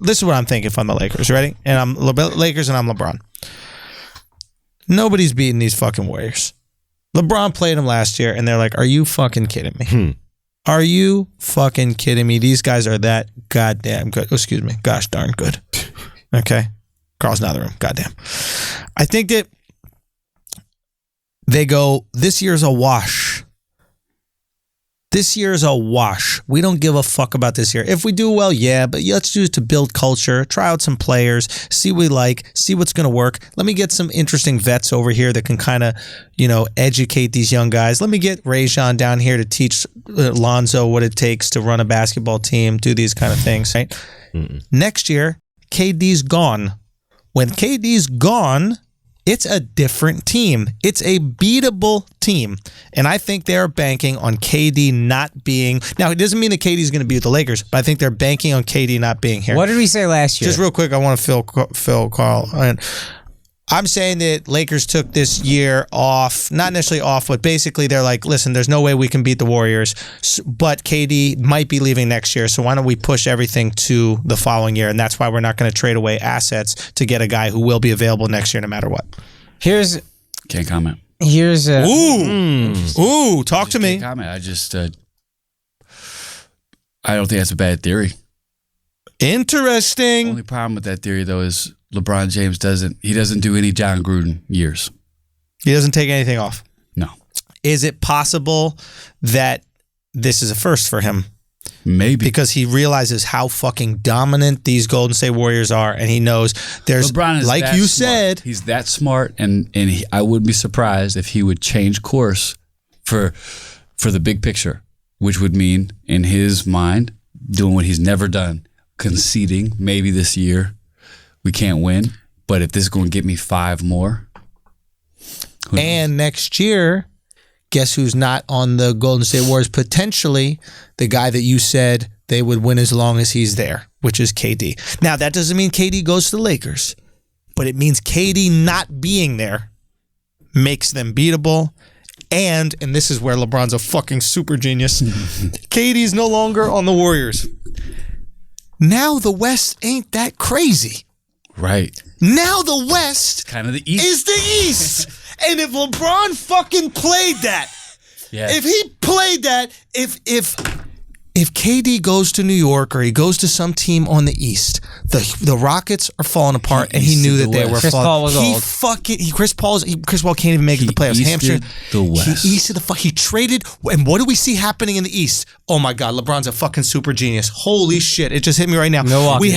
this is what I'm thinking if I'm the Lakers. Ready? And I'm Lakers and I'm LeBron. Nobody's beating these fucking Warriors. LeBron played them last year, and they're like, "Are you fucking kidding me? Are you fucking kidding me? These guys are that goddamn good." Excuse me, gosh darn good. Okay, Carl's not in the room. Goddamn. I think that they go, this year's a wash. This year's a wash. We don't give a fuck about this year. If we do well, yeah, but let's use it to build culture, try out some players, see what we like, see what's going to work. Let me get some interesting vets over here that can kind of, educate these young guys. Let me get Rajon down here to teach Lonzo what it takes to run a basketball team, do these kind of things, right? Next year, KD's gone. When KD's gone, it's a different team. It's a beatable team. And I think they're banking on KD not being... Now, it doesn't mean that KD's going to be with the Lakers, but I think they're banking on KD not being here. What did we say last year? Just real quick, I want to fill Carl. I'm saying that Lakers took this year off, not necessarily off, but basically they're like, listen, there's no way we can beat the Warriors, but KD might be leaving next year, so why don't we push everything to the following year? And that's why we're not going to trade away assets to get a guy who will be available next year no matter what. Can't comment. Talk to me. Can't comment. I just, I don't think that's a bad theory. Interesting. The only problem with that theory, though, is LeBron James doesn't do any John Gruden years. He doesn't take anything off. No. Is it possible that this is a first for him? Maybe. Because he realizes how fucking dominant these Golden State Warriors are, and he knows there's, LeBron is like that you smart. said. He's that smart, and I wouldn't be surprised if he would change course for the big picture, which would mean, in his mind, doing what he's never done, conceding maybe this year. We can't win, but if this is going to get me 5 more. And next year, guess who's not on the Golden State Warriors? Potentially the guy that you said they would win as long as he's there, which is KD. Now, that doesn't mean KD goes to the Lakers, but it means KD not being there makes them beatable. And this is where LeBron's a fucking super genius, KD's no longer on the Warriors. Now the West ain't that crazy. Right. Now the West kind of the East is the East. And if LeBron fucking played that, if he played that, if KD goes to New York or he goes to some team on the East, the Rockets are falling apart, and he knew that they were Chris falling. Paul was old. Chris Paul can't even make it to the playoffs. Hamstring. The West. He easted he traded, and what do we see happening in the East? Oh my God, LeBron's a fucking super genius. Holy shit, it just hit me right now. Milwaukee.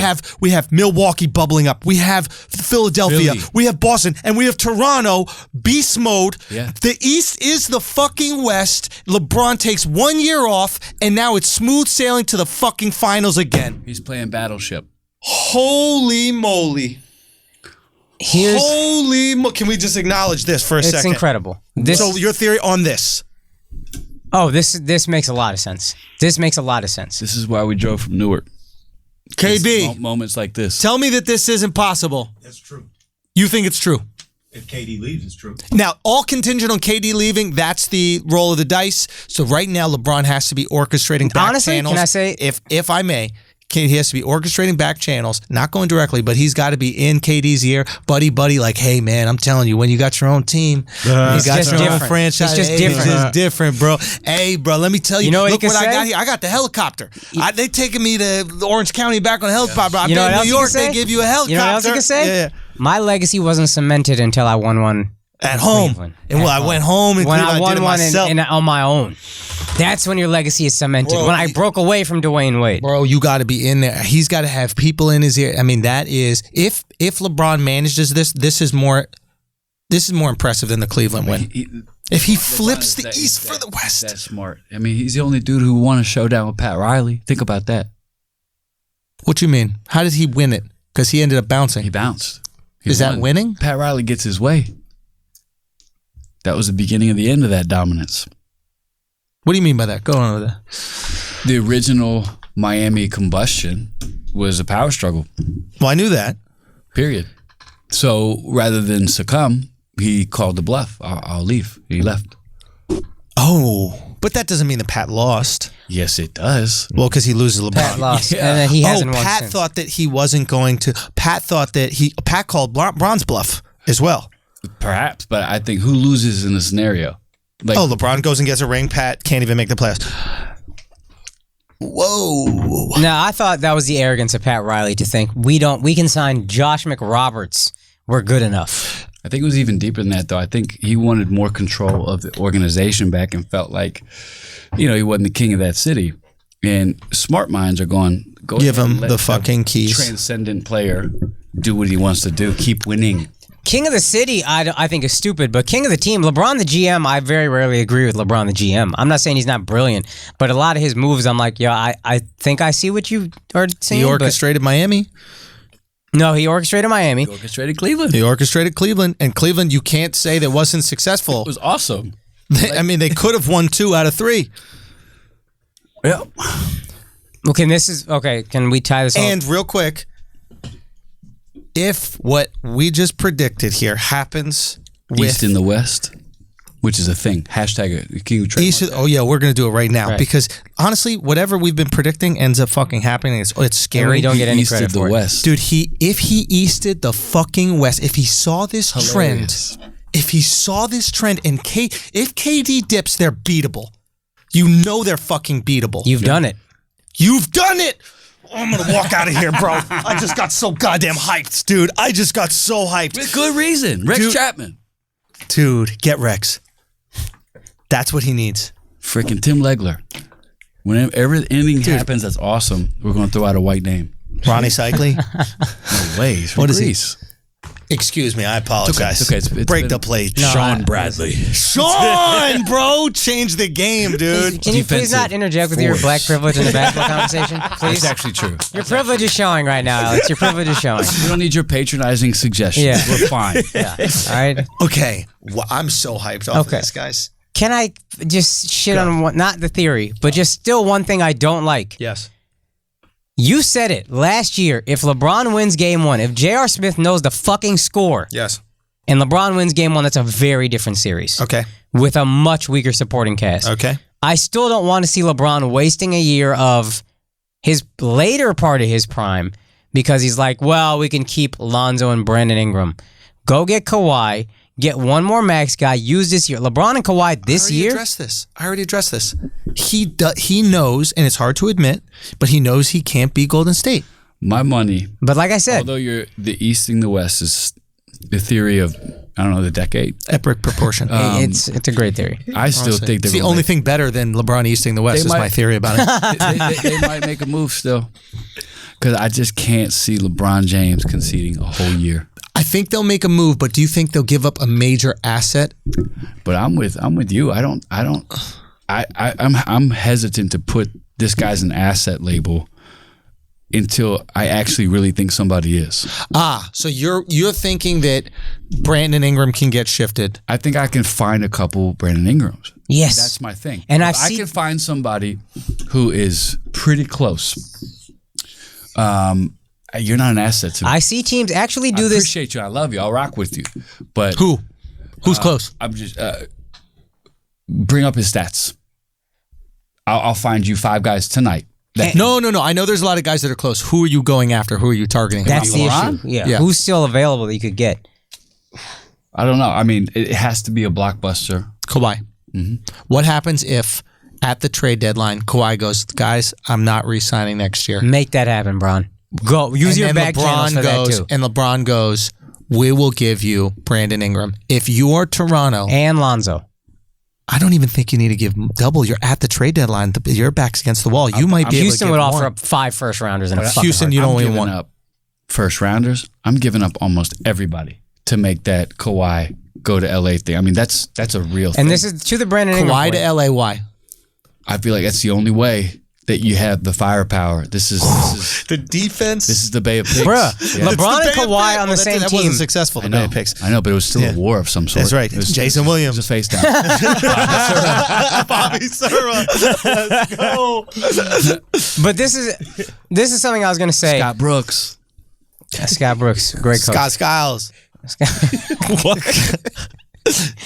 We have Milwaukee bubbling up. We have Philadelphia. Philly. We have Boston, and we have Toronto beast mode. Yeah. The East is the fucking West. LeBron takes 1 year off, and now it's smooth sailing to the fucking finals again. He's playing Battleship. Holy moly. Can we just acknowledge this for a second? It's incredible. So your theory on this? Oh, this makes a lot of sense. This This is why we drove from Newark. KB. Moments like this. Tell me that this isn't possible. That's true. You think it's true? If KD leaves, it's true. Now, all contingent on KD leaving, that's the roll of the dice. So right now, LeBron has to be orchestrating back Honestly, channels. can I say... If I may, he has to be orchestrating back channels, not going directly, but he's got to be in KD's ear, buddy, like, hey, man, I'm telling you, when you got your own team, you got your own franchise. It's just different. It's just different, bro. Hey, bro, let me tell you. You know what look what say? I got here. I got the helicopter. They taking me to Orange County back on a helicopter. I You know bet what in New else York you can they say? give you a helicopter. You know what else you can say? Yeah. My legacy wasn't cemented until I won one. At home. Cleveland. And I went home and when I did won it one myself. and on my own. That's when your legacy is cemented. Bro, when I broke away from Dwayne Wade. Bro, you got to be in there. He's got to have people in his ear. I mean, that is if LeBron manages this is more impressive than the Cleveland win. If he flips the East for the West. That's smart. I mean, he's the only dude who won a showdown with Pat Riley. Think about that. What you mean? How did he win it? Because he ended up bouncing. He bounced. Is that winning? Pat Riley gets his way. That was the beginning of the end of that dominance. What do you mean by that? Go on with that. The original Miami combustion was a power struggle. Well, I knew that. Period. So rather than succumb, he called the bluff. I'll leave. He left. Oh, but that doesn't mean that Pat lost. Yes, it does. Well, because he loses LeBron. Pat lost, Yeah. and then he hasn't won Pat since. thought that he wasn't going to. Pat called LeBron's bluff as well. Perhaps, but I think who loses in the scenario? Like, LeBron goes and gets a ring. Pat can't even make the playoffs. Whoa. No, I thought that was the arrogance of Pat Riley to think we can sign Josh McRoberts. We're good enough. I think it was even deeper than that, though. I think he wanted more control of the organization back and felt like, he wasn't the king of that city. And smart minds are go Give ahead and him let the fucking keys. Transcendent player do what he wants to do. Keep winning. King of the city, I think is stupid, but king of the team, LeBron the GM, I very rarely agree with LeBron the GM. I'm not saying he's not brilliant, but a lot of his moves, I'm like, I think I see what you are saying. He orchestrated Miami. No, he orchestrated Miami. He orchestrated Cleveland. He orchestrated Cleveland. And Cleveland, you can't say that wasn't successful. It was awesome. They could have won 2 out of 3. Yeah. Okay, can we tie this off? And real quick, if what we just predicted here happens with East in the West, which is a thing. Hashtag can you trademark East, that? oh yeah, we're gonna do it right now Right. because honestly, whatever we've been predicting ends up fucking happening. It's And scary. we don't get any East credit of the for it. West. Dude, if he easted the fucking West, if he saw this Hilarious. trend, if he saw this trend, and if KD dips, they're beatable. They're fucking beatable. You've done it. You've done it. Oh, I'm gonna walk out of here, bro. I just got so goddamn hyped, dude. I just got so hyped. With good reason. Rex Dude. Chapman. Dude, get Rex. That's what he needs. Freaking Tim Legler. Whenever anything happens that's awesome, we're going to throw out a white name. Ronnie Cycli. No way. He's from What is he? Greece. Excuse me, I apologize. It's okay. It's Break been- the plate. Sean Bradley. Sean, bro, change the game, dude. Can you please Defensive not interject with your force. black privilege in the basketball conversation? Please. It's actually true. Your privilege is showing right now, Alex. Your privilege is showing. We don't need your patronizing suggestions. Yeah. We're fine. Yeah. All right. Okay, well, I'm so hyped off of this, guys. Can I just shit on one, not the theory, but just still one thing I don't like? Yes. You said it last year. If LeBron wins game 1, if J.R. Smith knows the fucking score, Yes. and LeBron wins game 1, that's a very different series. Okay. With a much weaker supporting cast. Okay. I still don't want to see LeBron wasting a year of his later part of his prime because he's like, well, we can keep Lonzo and Brandon Ingram. Go get Kawhi. Get one more max guy. Use this year. LeBron and Kawhi this year. I already addressed this. He knows, and it's hard to admit, but he knows he can't beat Golden State. My money, But like I said, although the East and the West is the theory of, I don't know, the decade. Epic proportion. it's a great theory. I still think it's the only thing better than LeBron easting the West They is might- my theory about it. they might make a move still. Because I just can't see LeBron James conceding a whole year. I think they'll make a move, but do you think they'll give up a major asset? But I'm with you. I'm hesitant to put this guy's an asset label until I actually really think somebody is. So you're thinking that Brandon Ingram can get shifted. I think I can find a couple Brandon Ingrams. Yes. That's my thing. And If I've I seen- can find somebody who is pretty close. You're not an asset to me. I see teams actually do I this. appreciate you. I love you. I'll rock with you. But Who's close? I'm just bring up his stats. I'll find you 5 guys tonight. No. I know there's a lot of guys that are close. Who are you going after? Who are you targeting? That's the LeBron? issue. Yeah. Yeah. Who's still available that you could get? I don't know. I mean, it has to be a blockbuster. Kawhi. What happens if at the trade deadline Kawhi goes, guys, I'm not re-signing next year? Make that happen, Bron. Go. Use your And back then channels for that too. And LeBron goes, we will give you Brandon Ingram. If you are Toronto, And Lonzo. I don't even think you need to give double. You're at the trade deadline. Your back's against the wall. You might be Houston able would to get offer one. up 5 first rounders in a fucking Houston, you I'm don't even giving want. up first rounders. I'm giving up almost everybody to make that Kawhi go to LA thing. I mean, that's a real thing. And this is to the Brandon Ingram Kawhi point. to LA. Why? I feel like that's the only way that you have the firepower. This is The defense. this is the Bay of Pigs. Bruh, Yeah. LeBron and Kawhi on the same that team. wasn't successful. I The know. Bay of Picks. I know, but it was still a war of some sort. That's right. It was Jason Williams. It was a face down. Bobby Serra. Let's go. But this is something I was going to say. Scott Brooks. Scott Brooks, great coach. Scott Skiles. What?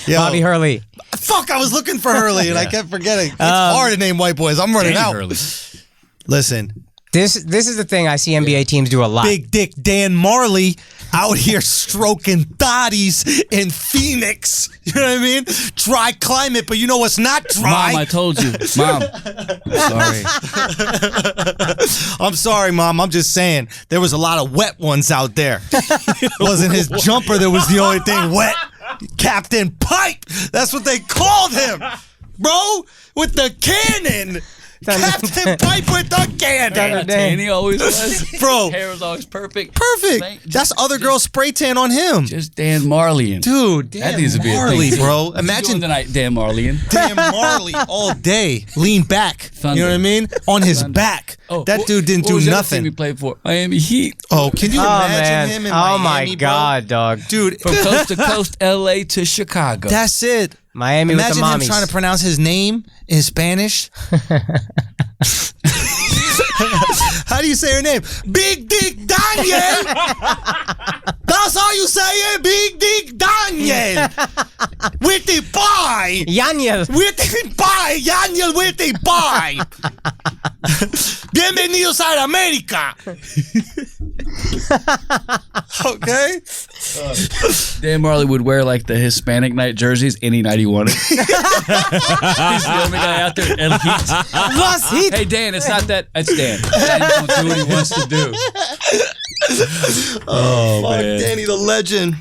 Yo, Bobby Hurley. Fuck, I was looking for Hurley and I kept forgetting. It's hard to name white boys. I'm running out. Hurley. Listen. This is the thing I see NBA teams do a lot. Big Dick Dan Majerle out here stroking thotties in Phoenix. You know what I mean? Dry climate, but you know what's not dry? Mom, I told you. Mom. Sorry. I'm sorry, Mom. I'm just saying there was a lot of wet ones out there. Wasn't his jumper that was the only thing wet. Captain Pipe. That's what they called him. Bro, with the cannon. Captain Pipe with the cannon. And he always was. Bro. Hair was always perfect. Perfect. That's other girls spray tan on him. Just Dan Majerle. Dude, Dan That needs to be a Majerle, thing. bro. What you Imagine doing tonight, Dan Majerle. Dan Majerle all day, lean back. Thunder. You know what I mean? On his back. That dude didn't do what was the other nothing. team he played for? Miami Heat. Oh, can you imagine him in Oh Miami, my bro? God, dog. Dude, From coast to coast, LA to Chicago. that's it. Miami Imagine with the him mommies. trying to pronounce his name in Spanish. How do you say her name? Big Dick Daniel. That's how you say it, Big Dick Daniel. With the pie. Yaniel. With the pie. Daniel with the pie. Bienvenidos a América. Okay. Dan Majerle would wear like the Hispanic night jerseys any night he wanted. He's the only guy out there in Heat. Was Heat. Hey Dan, it's not that. It's Dan. Dan don't do what he wants to do. Oh, man. Danny the legend.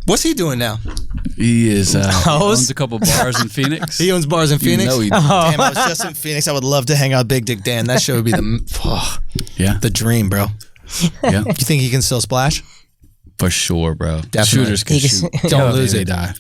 What's he doing now? He is owns a couple bars in Phoenix. He owns bars in Phoenix? know he Damn, I was just in Phoenix. I would love to hang out with Big Dick Dan. That show would be the dream, bro. Yeah, You think he can still splash? for sure, bro. Definitely. Shooters can shoot. Don't lose They it. die.